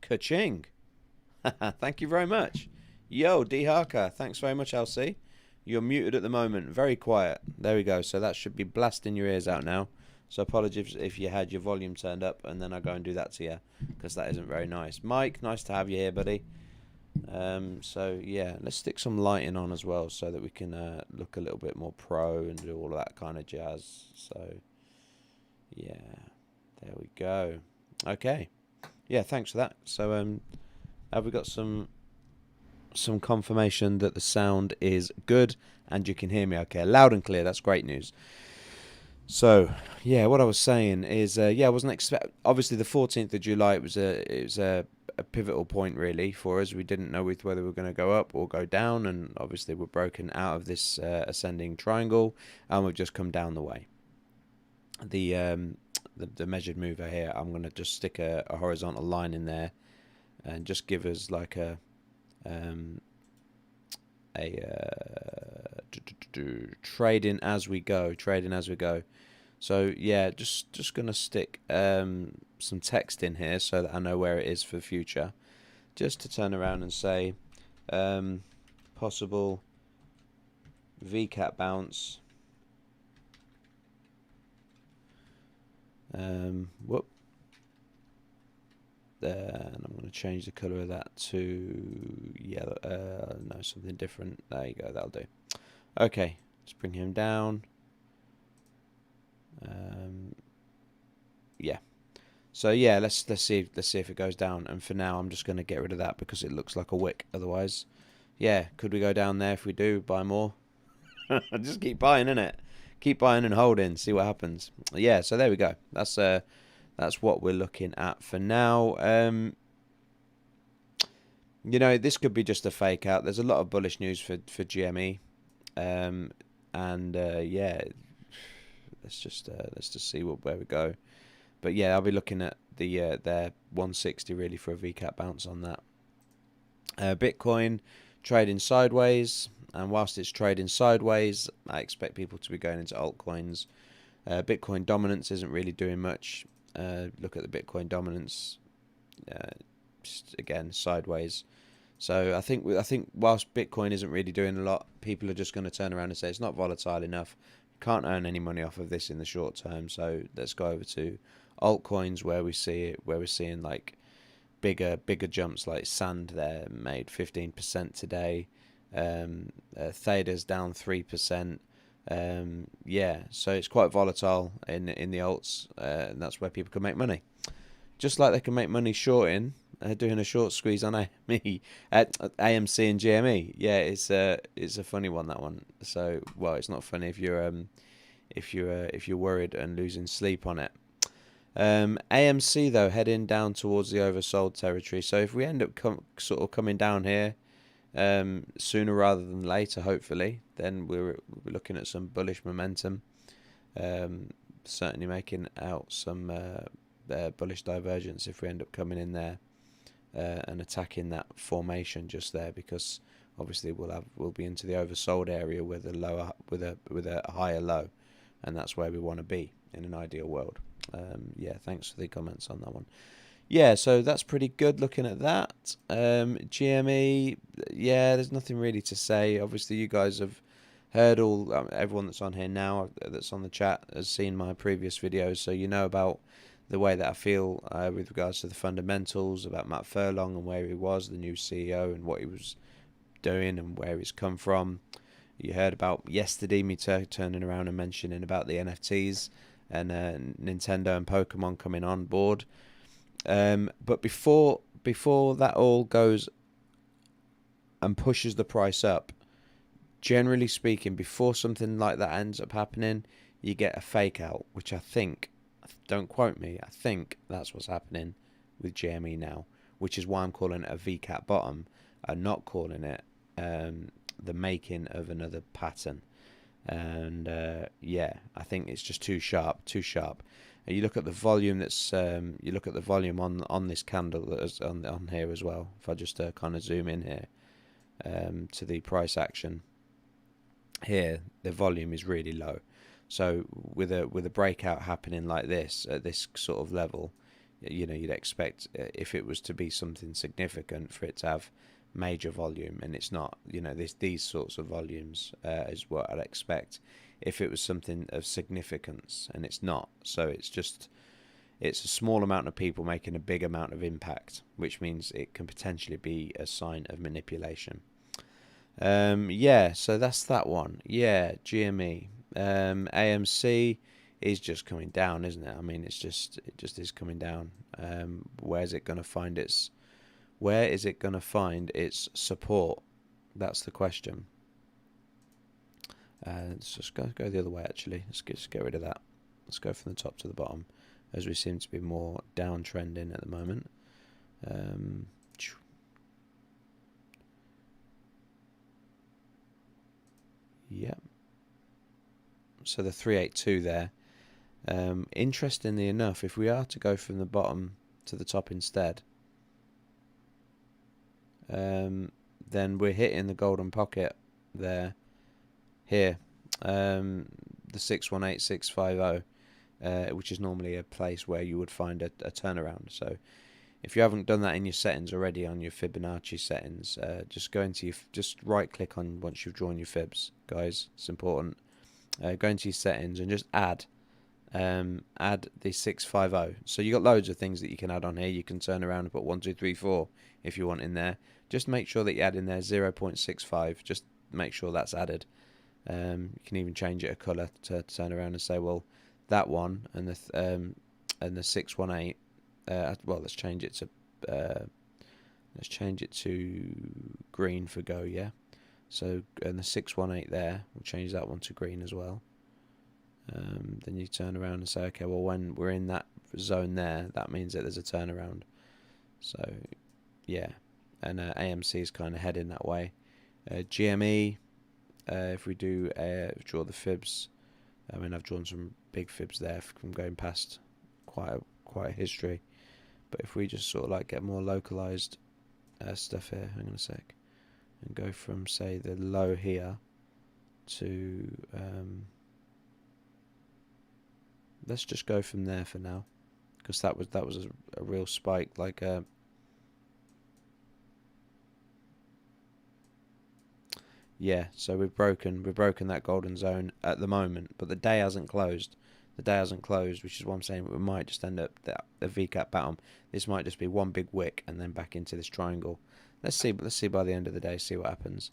Ka-ching. Thank you very much. Yo, D Harker. Thanks very much, LC. You're muted at the moment. Very quiet. There we go. So that should be blasting your ears out now. So apologies if you had your volume turned up and then I go and do that to you, because that isn't very nice. Mike, nice to have you here, buddy. So yeah, let's stick some lighting on as well so that we can look a little bit more pro and do all of that kind of jazz. So yeah, there we go. Okay. Yeah, thanks for that. So have we got some confirmation that the sound is good and you can hear me okay, loud and clear? That's great news. So yeah, what I was saying is yeah, I wasn't obviously the 14th of July it was a pivotal point really for us. We didn't know whether we were going to go up or go down, and obviously we're broken out of this ascending triangle and we've just come down the way. The measured mover here, I'm going to just stick a horizontal line in there and just give us like a trading as we go. So yeah, just gonna stick some text in here so that I know where it is for the future, just to turn around and say possible VCAT bounce. Whoop. There, and I'm going to change the color of that to yellow. No, something different. There you go. That'll do. Okay, let's bring him down. Yeah. So yeah, let's see if it goes down. And for now, I'm just going to get rid of that because it looks like a wick. Otherwise, yeah, could we go down there? If we do, buy more. Just keep buying, innit? Keep buying and holding. See what happens. Yeah. So there we go. That's what we're looking at for now. You know, this could be just a fake out. There's a lot of bullish news for GME, and yeah, let's just see where we go. But yeah, I'll be looking at the their 160 really for a VCAT bounce on that. Bitcoin trading sideways, and whilst it's trading sideways, I expect people to be going into altcoins. Bitcoin dominance isn't really doing much. Look at the Bitcoin dominance, just again sideways. So I think whilst Bitcoin isn't really doing a lot, people are just going to turn around and say it's not volatile enough. Can't earn any money off of this in the short term. So let's go over to altcoins where we see it, where we're seeing like bigger jumps, like Sand there made 15% today. Theta's down 3%. Yeah, so it's quite volatile in the alts, and that's where people can make money. Just like they can make money shorting, doing a short squeeze on AME, at AMC and GME. Yeah, it's a funny one, that one. So well, it's not funny if you're worried and losing sleep on it. AMC though heading down towards the oversold territory. So if we end up sort of coming down here sooner rather than later, hopefully, then we're looking at some bullish momentum. Certainly making out some bullish divergence if we end up coming in there and attacking that formation just there, because obviously we'll be into the oversold area with a higher low, and that's where we want to be in an ideal world. Yeah, thanks for the comments on that one. Yeah, so that's pretty good looking at that. GME, yeah, there's nothing really to say. Obviously, you guys have heard everyone that's on here now, that's on the chat, has seen my previous videos, so you know about the way that I feel with regards to the fundamentals, about Matt Furlong and where he was, the new CEO, and what he was doing and where he's come from. You heard about yesterday me turning around and mentioning about the NFTs and Nintendo and Pokemon coming on board. But before that all goes and pushes the price up, generally speaking, before something like that ends up happening, you get a fake out, which I think, don't quote me, I think that's what's happening with GME now, which is why I'm calling it a VCAT bottom and not calling it the making of another pattern. And yeah, I think it's just too sharp. You look at the volume on this candle that is on here as well. If I just kind of zoom in here to the price action here, the volume is really low. So with a breakout happening like this at this sort of level, you'd expect if it was to be something significant for it to have major volume, and it's not. These sorts of volumes is what I'd expect if it was something of significance, and it's not. So it's a small amount of people making a big amount of impact, which means it can potentially be a sign of manipulation. So that's that one. Yeah, GME. AMC is just coming down, isn't it? I mean, it just is coming down. Where is it going to find its support? That's the question. Let's just go the other way, actually. Let's just get rid of that. Let's go from the top to the bottom, as we seem to be more downtrending at the moment. Yeah. So the 382 there. Interestingly enough, if we are to go from the bottom to the top instead, then we're hitting the golden pocket there. Here, the 618650, which is normally a place where you would find a turnaround. So if you haven't done that in your settings already on your Fibonacci settings, just go into just right click on once you've drawn your fibs, guys. It's important. Go into your settings and just add the 650. So you got loads of things that you can add on here. You can turn around and put 1, 2, 3, 4 if you want in there. Just make sure that you add in there 0.65. Just make sure that's added. You can even change it a color to turn around and say, well, that one and the 618. Well, let's change it to green for go. Yeah. So and the 618 there, we'll change that one to green as well. Then you turn around and say, okay, well, when we're in that zone there, that means that there's a turnaround. So yeah, and AMC is kind of heading that way. GME, if we do draw the fibs, I mean, I've drawn some big fibs there from going past quite a history. But if we just sort of like get more localized stuff here, hang on a sec, and go from, say, the low here to let's just go from there for now, because that was a real spike, like yeah. So we've broken that golden zone at the moment, but the day hasn't closed. Which is why I'm saying we might just end up the V-cap bottom. This might just be one big wick and then back into this triangle. Let's see by the end of the day, see what happens.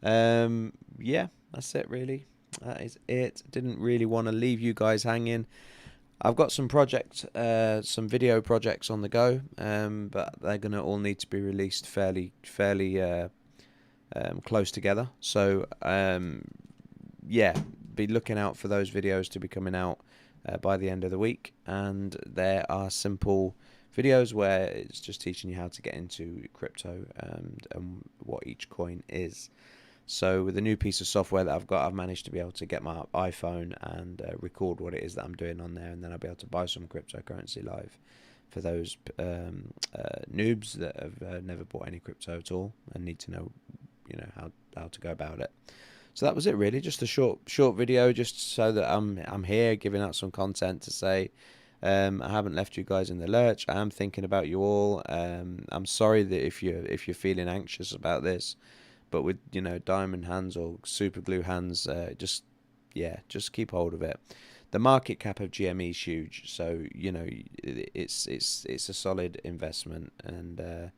Yeah, that's it really. That is it. Didn't really want to leave you guys hanging. I've got some video projects on the go, but they're gonna all need to be released fairly close together. So yeah, be looking out for those videos to be coming out by the end of the week. And there are simple videos where it's just teaching you how to get into crypto and what each coin is. So with the new piece of software that I've got, I've managed to be able to get my iPhone and record what it is that I'm doing on there, and then I'll be able to buy some cryptocurrency live for those noobs that have never bought any crypto at all and need to know, how to go about it. So that was it really, just a short video, just so that I'm here giving out some content to say I haven't left you guys in the lurch. I am thinking about you all. I'm sorry that if you're feeling anxious about this, but with diamond hands or super glue hands, just keep hold of it. The market cap of GME is huge, so it's a solid investment. And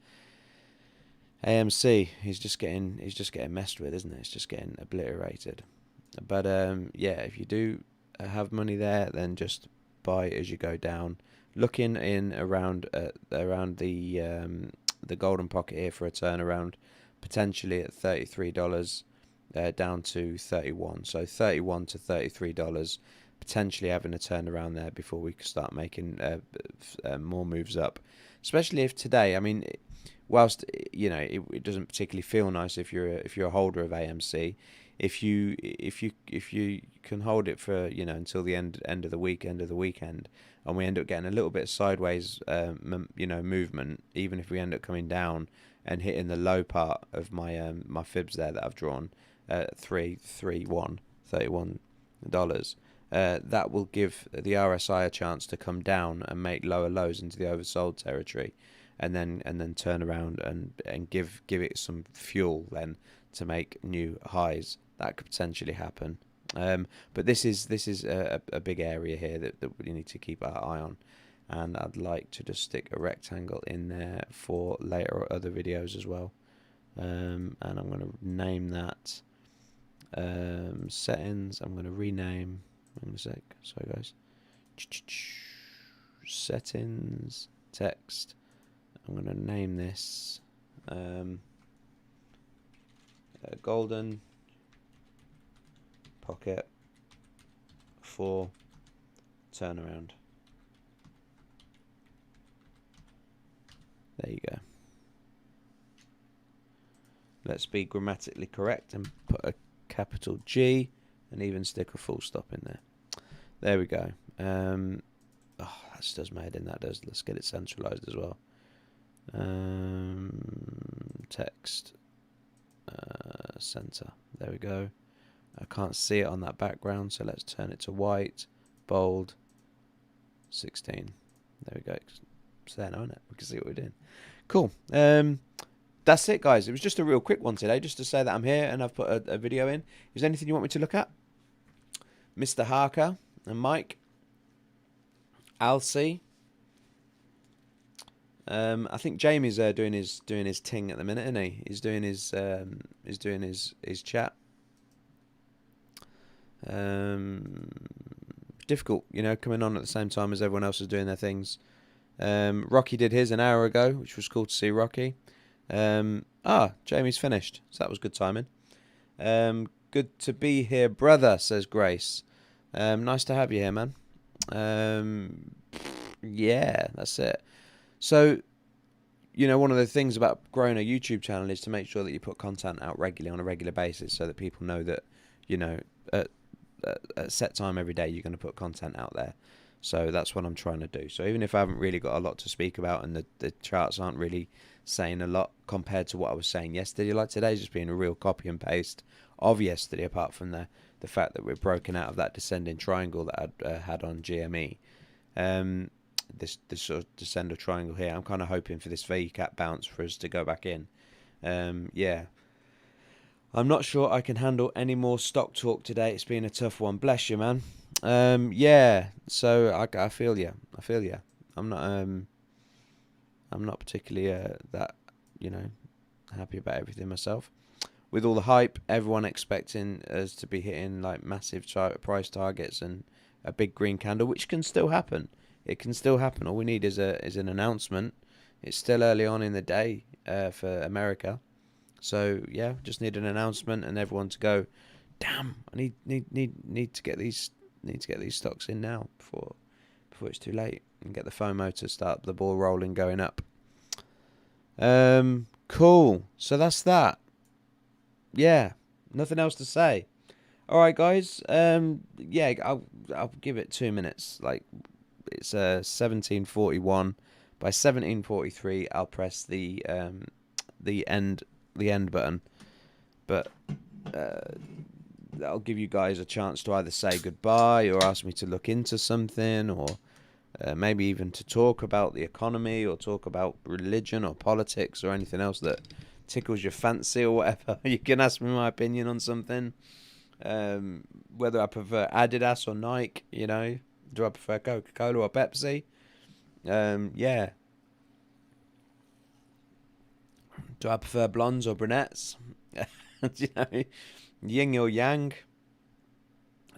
AMC he's just getting messed with, isn't it? It's just getting obliterated. But yeah, if you do have money there, then just buy as you go down. Looking in around the golden pocket here for a turnaround, potentially at $33 down to 31. So $31 to $33, potentially having a turnaround there before we can start making more moves up. Especially if today, I mean, whilst it doesn't particularly feel nice if you're a holder of AMC, if you can hold it for until the end of the weekend, and we end up getting a little bit of sideways movement, even if we end up coming down and hitting the low part of my fibs there that I've drawn, $31. that will give the RSI a chance to come down and make lower lows into the oversold territory, and then turn around and give it some fuel then to make new highs. That could potentially happen. But this is a big area here that we need to keep our eye on, and I'd like to just stick a rectangle in there for later or other videos as well. And I'm going to name that settings. I'm going to rename. Hang on a sec. Sorry, guys. Settings, text. I'm going to name this golden pocket for turnaround. There you go. Let's be grammatically correct and put a capital G and even stick a full stop in there. There we go. Oh, that just does my head in. That does. Let's get it centralized as well. Text center. There we go. I can't see it on that background, so let's turn it to white, bold, 16. There we go. It's there now, isn't it? We can see what we're doing. Cool. That's it, guys. It was just a real quick one today, just to say that I'm here and I've put a video in. Is there anything you want me to look at? Mr. Harker and Mike, Alcy. I think Jamie's doing his ting at the minute, isn't he? He's doing his chat. Difficult, you know, coming on at the same time as everyone else is doing their things. Rocky did his an hour ago, which was cool to see Rocky. Jamie's finished, so that was good timing. Good to be here, brother, says Grace. Nice to have you here, man. Yeah, that's it. So, you know, one of the things about growing a YouTube channel is to make sure that you put content out regularly on a regular basis, so that people know that, you know, at a set time every day you're going to put content out there. So that's what I'm trying to do. So even if I haven't really got a lot to speak about and the charts aren't really saying a lot compared to what I was saying yesterday, like today's just being a real copy and paste of yesterday, apart from the fact that we're broken out of that descending triangle that I had on GME. This sort of descender triangle here, I'm kind of hoping for this VCAP bounce for us to go back in. Yeah. I'm not sure I can handle any more stock talk today. It's been a tough one. Bless you, man. Yeah. So I feel you. I feel you. I'm not particularly that, you know, happy about everything myself. With all the hype, everyone expecting us to be hitting like massive price targets and a big green candle, which can still happen. It can still happen. All we need is an announcement. It's still early on in the day for America. So yeah, just need an announcement and everyone to go, damn, I need to get these stocks in now before it's too late, and get the FOMO to start the ball rolling, going up. Cool. So that's that. Yeah, nothing else to say. All right, guys. Yeah, I'll give it 2 minutes. Like, it's 17:41. By 17:43, I'll press the end button. But that'll give you guys a chance to either say goodbye or ask me to look into something, or maybe even to talk about the economy or talk about religion or politics or anything else that tickles your fancy or whatever. You can ask me my opinion on something. Whether I prefer Adidas or Nike, you know. Do I prefer Coca-Cola or Pepsi? Yeah. Do I prefer blondes or brunettes? You know, yin or yang?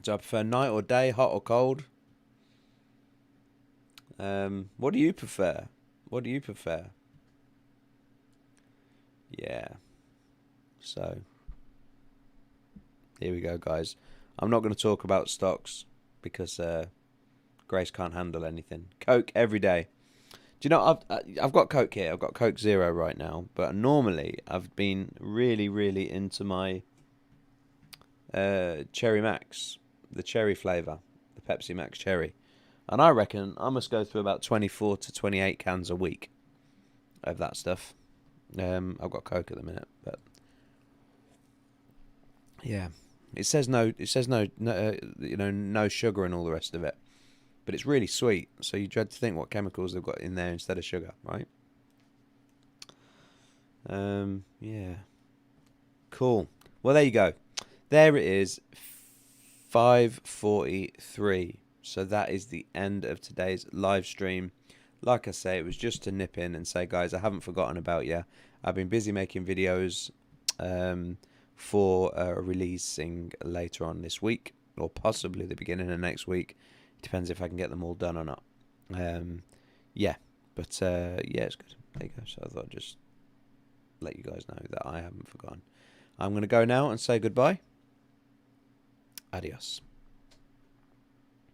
Do I prefer night or day, hot or cold? What do you prefer? What do you prefer? Yeah. So, here we go, guys. I'm not going to talk about stocks because Grace can't handle anything. Coke every day. Do you know, I've got Coke here. I've got Coke Zero right now. But normally, I've been really, really into my Cherry Max. The cherry flavour. The Pepsi Max Cherry. And I reckon I must go through about 24 to 28 cans a week of that stuff. I've got Coke at the minute. But yeah. It says no. It says no, no sugar and all the rest of it. But it's really sweet. So you dread to think what chemicals they've got in there instead of sugar, right? Yeah. Cool. Well, there you go. There it is. 5:43. So that is the end of today's live stream. Like I say, it was just to nip in and say, guys, I haven't forgotten about you. I've been busy making videos for releasing later on this week, or possibly the beginning of next week. It depends if I can get them all done or not. Yeah, but yeah, it's good. There you go. So I thought I'd just let you guys know that I haven't forgotten. I'm going to go now and say goodbye. Adios.